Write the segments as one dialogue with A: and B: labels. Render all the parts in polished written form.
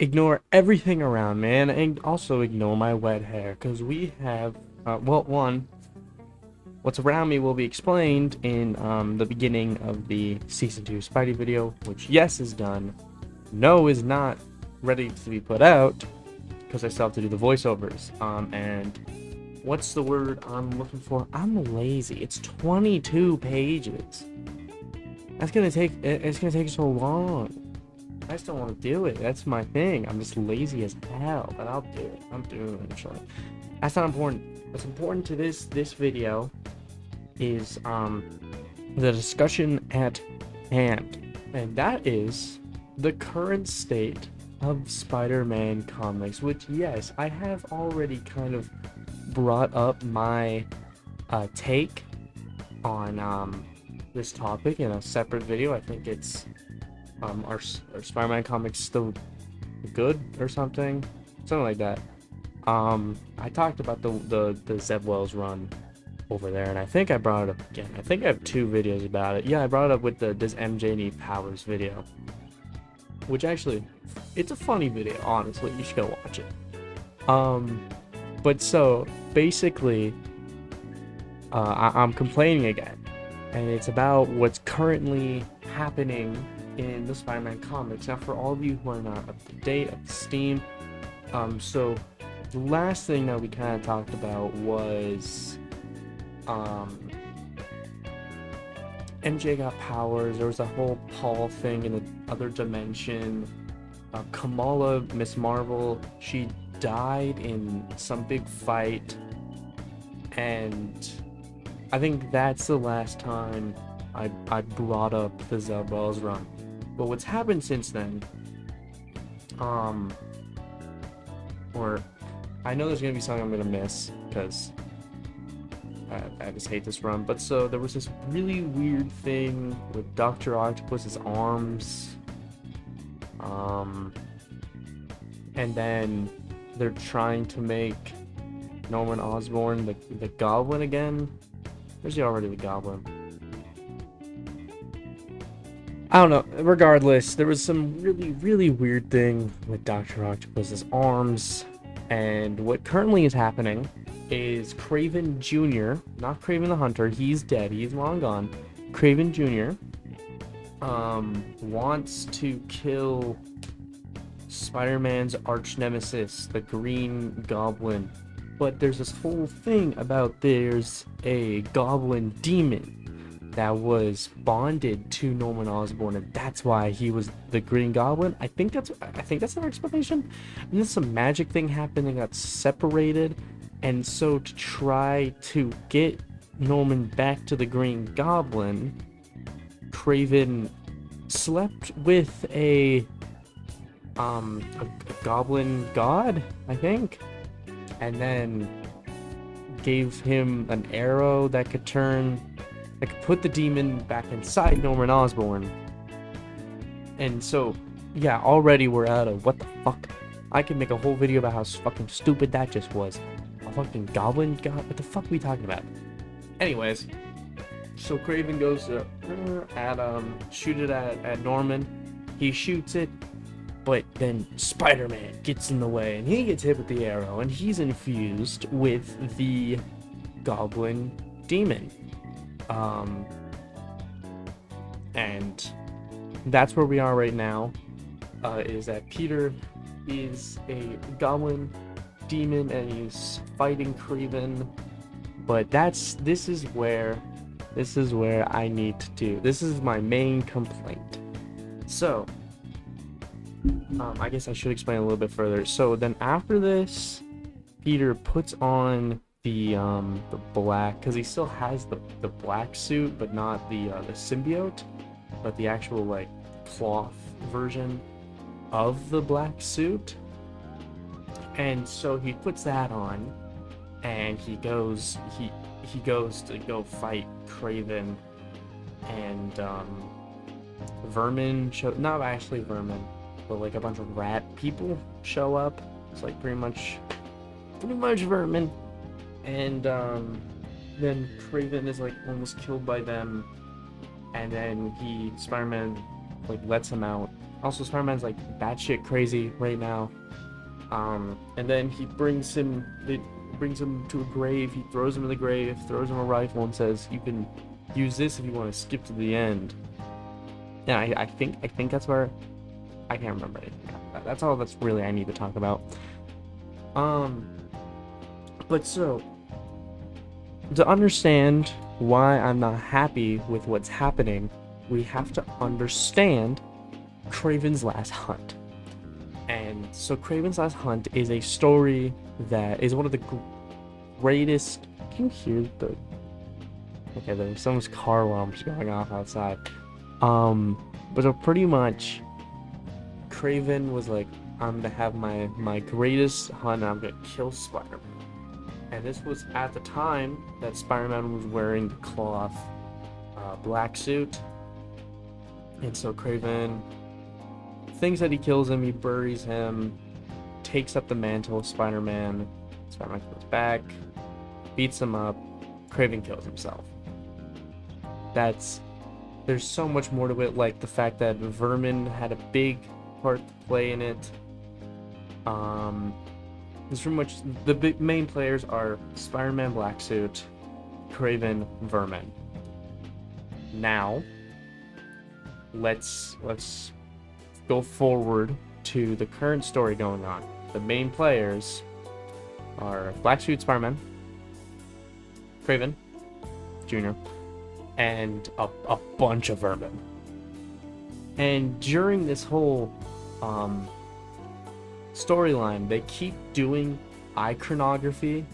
A: ignore everything around, man, and also ignore my wet hair, because we have, well, one, what's around me will be explained in the beginning of the Season 2 Spidey video, which, yes, is done, no is not ready to be put out, because I still have to do the voiceovers, and what's the word I'm looking for? I'm lazy. It's 22 pages. It's gonna take so long. I just don't want to do it. That's my thing. I'm just lazy as hell, but I'll do it. I'm doing it eventually. That's not important. What's important to this video is the discussion at hand, and that is the current state of Spider-Man comics. Which, yes, I have already kind of brought up my take on this topic in a separate video. I think it's our Spider-Man comics still good or something like that. I talked about the Zeb Wells run over there, and I think I brought it up again. I think I have 2 videos about it. Yeah, I brought it up with the Does MJ Need Powers video, which actually, it's a funny video, honestly. You should go watch it. But so basically, I'm complaining again, and it's about what's currently happening in the Spider-Man comics. Now, for all of you who are not up to date, up to Steam, so the last thing that we kind of talked about was MJ got powers. There was a whole Paul thing in the other dimension. Kamala, Miss Marvel, she died in some big fight, and I think that's the last time I brought up the Zeb Wells run. But what's happened since then, or I know there's gonna be something I'm gonna miss because I just hate this run. But so there was this really weird thing with Dr. Octopus's arms, and then they're trying to make Norman Osborn the Goblin again. Where's he already the Goblin? I don't know. Regardless, there was some really weird thing with Dr. Octopus's arms, and what currently is happening is Kraven Jr., not Kraven the Hunter, he's dead, he's long gone. Kraven Jr. Wants to kill Spider-Man's arch nemesis, the Green Goblin. But there's this whole thing about there's a goblin demon that was bonded to Norman Osborn, and that's why he was the Green Goblin. I think that's their explanation. And then some magic thing happened and got separated, and so to try to get Norman back to the Green Goblin, Kraven slept with a goblin god, I think, and then gave him an arrow that could put the demon back inside Norman Osborn. And so, yeah, already we're out of what the fuck. I could make a whole video about how fucking stupid that just was. A fucking goblin god? What the fuck are we talking about? Anyways, so Kraven goes to shoot it at Norman. He shoots it, but then Spider-Man gets in the way, and he gets hit with the arrow, and he's infused with the goblin demon. And that's where we are right now, is that Peter is a goblin demon and he's fighting Kraven, but this is where I need to do, this is my main complaint. So, I guess I should explain a little bit further. So then after this, Peter puts on the black, because he still has the black suit, but not the symbiote, but the actual like cloth version of the black suit. And so he puts that on, and he goes to go fight Kraven, and Vermin not actually Vermin, but like a bunch of rat people show up. It's like pretty much Vermin. And then Kraven is like almost killed by them, and then Spider-Man like lets him out, Also, Spider-Man's like batshit crazy right now. And then he brings him to a grave. He throws him in the grave, throws him a rifle, and says, "You can use this if you want to skip to the end." Yeah, I think that's where I can't remember anything. That's all that's really I need to talk about. But so to understand why I'm not happy with what's happening, we have to understand Kraven's Last Hunt. And so Kraven's Last Hunt is a story that is one of the greatest. Can you hear the? Okay, there's someone's car alarms going off outside. But so pretty much, Kraven was like, I'm gonna have my greatest hunt. I'm gonna kill Spider-Man. And this was at the time that Spider-Man was wearing the cloth black suit. And so Kraven thinks that he kills him, he buries him, takes up the mantle of Spider-Man. Spider-Man comes back, beats him up, Kraven kills himself. There's so much more to it, like the fact that Vermin had a big part to play in it. It's pretty much the big main players are Spider-Man Black Suit, Kraven, Vermin. Now, let's go forward to the current story going on. The main players are Black Suit Spider-Man, Kraven Jr., and a bunch of Vermin. And during this whole storyline, they keep doing iconography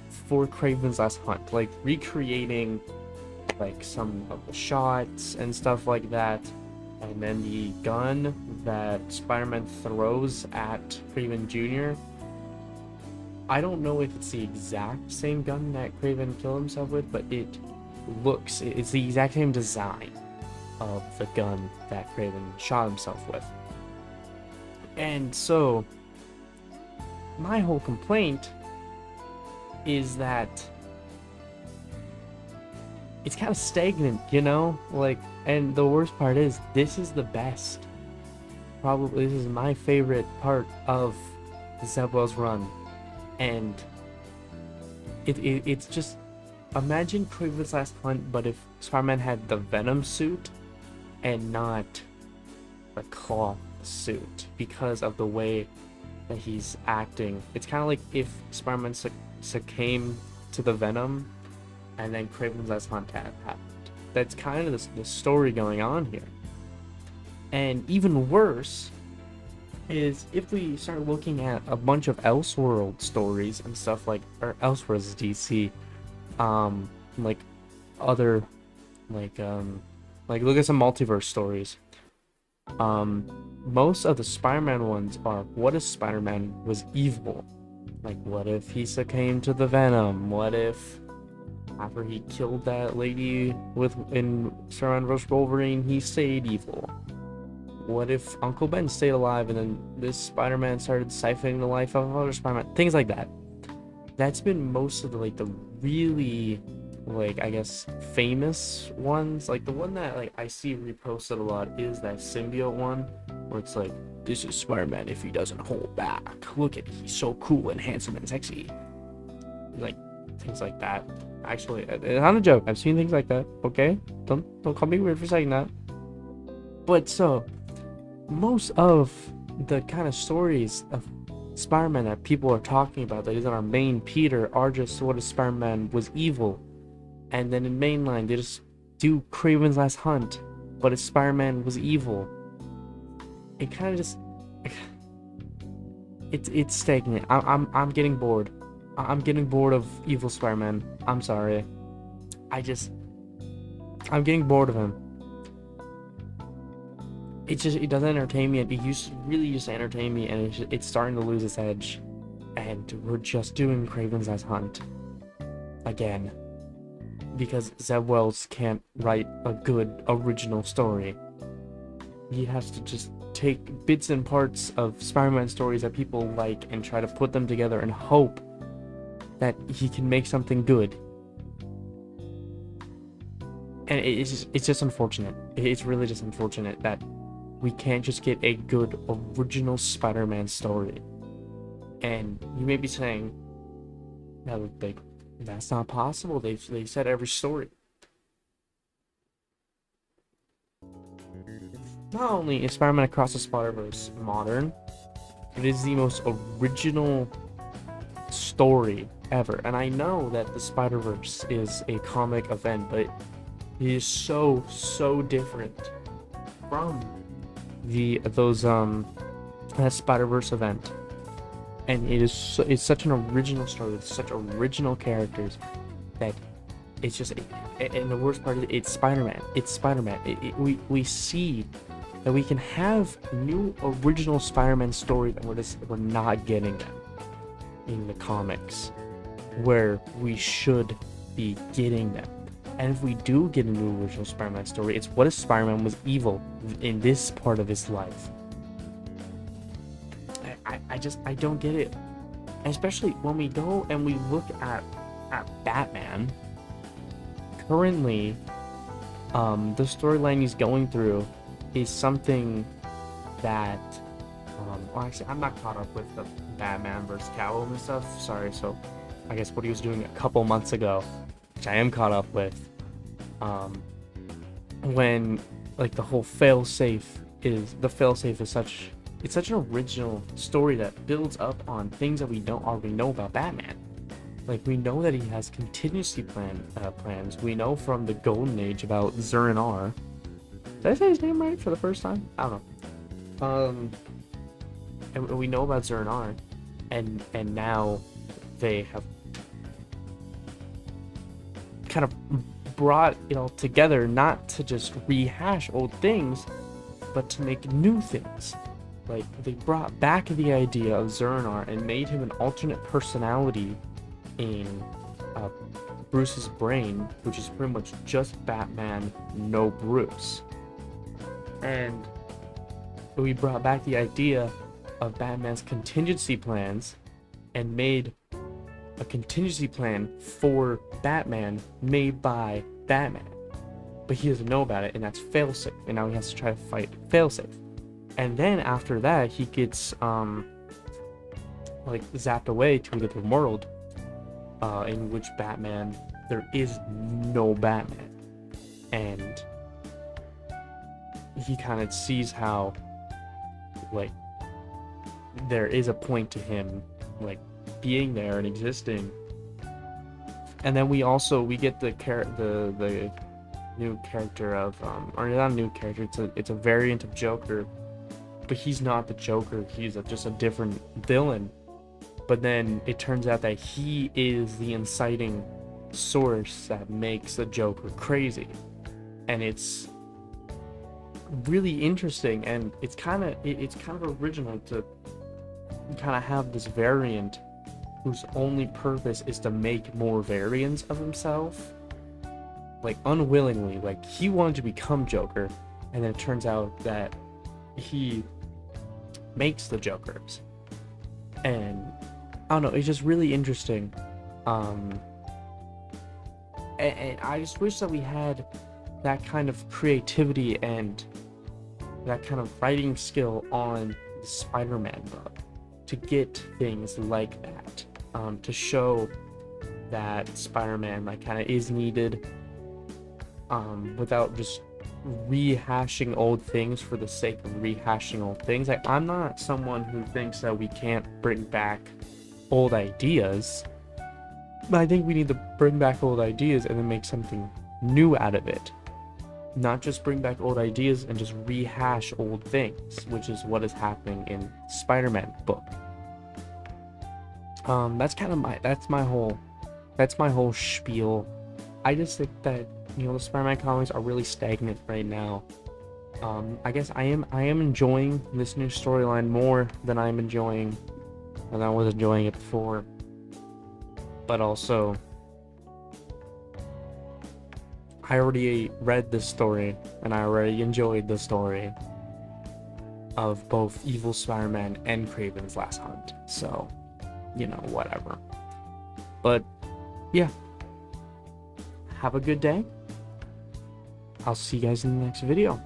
A: for Kraven's Last Hunt, like recreating like some of the shots and stuff like that. And then the gun that Spider-Man throws at Kraven Jr., I don't know if it's the exact same gun that Kraven killed himself with, but it's the exact same design of the gun that Kraven shot himself with. And so my whole complaint is that it's kind of stagnant, you know? Like, and the worst part is, this is the best. Probably, this is my favorite part of the Zeb Wells run. And it's just, imagine Kraven's Last Hunt, but if Spider-Man had the Venom suit and not the cloth suit, because of the way that he's acting. It's kind of like if Spider-Man succumbed to the Venom and then Kraven's Last Hunt happened. That's kind of the story going on here. And even worse is if we start looking at a bunch of Elseworld stories and stuff like, or Elseworlds is DC, like other, like look at some multiverse stories. Most of the Spider-Man ones are, what if Spider-Man was evil? Like, what if he succumbed to the Venom? What if after he killed that lady in Spider-Man vs. Wolverine, he stayed evil? What if Uncle Ben stayed alive and then this Spider-Man started siphoning the life of other Spider-Man? Things like that. That's been most of the really, I guess, famous ones. Like the one that I see reposted a lot is that symbiote one, where it's like, this is Spider-Man if he doesn't hold back. Look at, he's so cool and handsome and sexy. Like things like that. Actually, it's not a joke. I've seen things like that. Okay, don't call me weird for saying that. But so, most of the kind of stories of Spider-Man that people are talking about that isn't our main Peter are just what if Spider-Man was evil. And then in mainline, they just do Kraven's Last Hunt, but if Spider-Man was evil. It kind of just, it's stagnant. I'm getting bored. I'm getting bored of evil Spider-Man. I'm sorry. I'm getting bored of him. It doesn't entertain me. It used to really just entertain me, and it's starting to lose its edge. And we're just doing Kraven's Last Hunt again. Because Zeb Wells can't write a good original story. He has to just take bits and parts of Spider-Man stories that people like and try to put them together and hope that he can make something good. And it's just unfortunate. It's really just unfortunate that we can't just get a good original Spider-Man story. And you may be saying, no, that's not possible. They said every story. Not only is Spider-Man Across the Spider-Verse modern, it is the most original story ever. And I know that the Spider-Verse is a comic event, but it is so different from that Spider-Verse event. And it's such an original story with such original characters that it's just, and the worst part is it's Spider-Man. It's Spider-Man. We see that we can have new original Spider-Man stories that we're not getting them in the comics, where we should be getting them. And if we do get a new original Spider-Man story, it's what if Spider-Man was evil in this part of his life. I don't get it. And especially when we go and we look at Batman. Currently, the storyline he's going through is something that, well, actually, I'm not caught up with the Batman vs. Catwoman stuff. Sorry, so I guess what he was doing a couple months ago, which I am caught up with, when like the whole failsafe is such an original story that builds up on things that we don't already know about Batman. Like, we know that he has contingency plans. We know from the Golden Age about Zur-En-Arrh. Did I say his name right for the first time? I don't know. And we know about Zur-En-Arrh, and now they have kind of brought it all together, not to just rehash old things, but to make new things. Like, they brought back the idea of Zur-En-Arrh and made him an alternate personality in Bruce's brain, which is pretty much just Batman, no Bruce. And we brought back the idea of Batman's contingency plans and made a contingency plan for Batman made by Batman. But he doesn't know about it, and that's failsafe. And now he has to try to fight failsafe. And then after that, he gets like zapped away to a different world, in which there is no Batman. And he kind of sees how, like, there is a point to him, like, being there and existing. And then we get the new character of, or not a new character, it's a variant of Joker, but he's not the Joker, he's just a different villain. But then it turns out that he is the inciting source that makes the Joker crazy. And it's really interesting, and it's kind of original to kind of have this variant whose only purpose is to make more variants of himself, like, unwillingly. Like, he wanted to become Joker, and then it turns out that he makes the Jokers. And I don't know, it's just really interesting. And I just wish that we had that kind of creativity and that kind of writing skill on the Spider-Man book to get things like that, to show that Spider-Man, like, kind of is needed, without just rehashing old things for the sake of rehashing old things. Like, I'm not someone who thinks that we can't bring back old ideas, but I think we need to bring back old ideas and then make something new out of it. Not just bring back old ideas and just rehash old things, which is what is happening in Spider-Man book. That's my whole spiel. I just think that, the Spider-Man comics are really stagnant right now. I guess I am enjoying this new storyline more than I was enjoying it before. But also, I already read this story, and I already enjoyed the story of both Evil Spider-Man and Kraven's Last Hunt. So, whatever. But, yeah. Have a good day. I'll see you guys in the next video.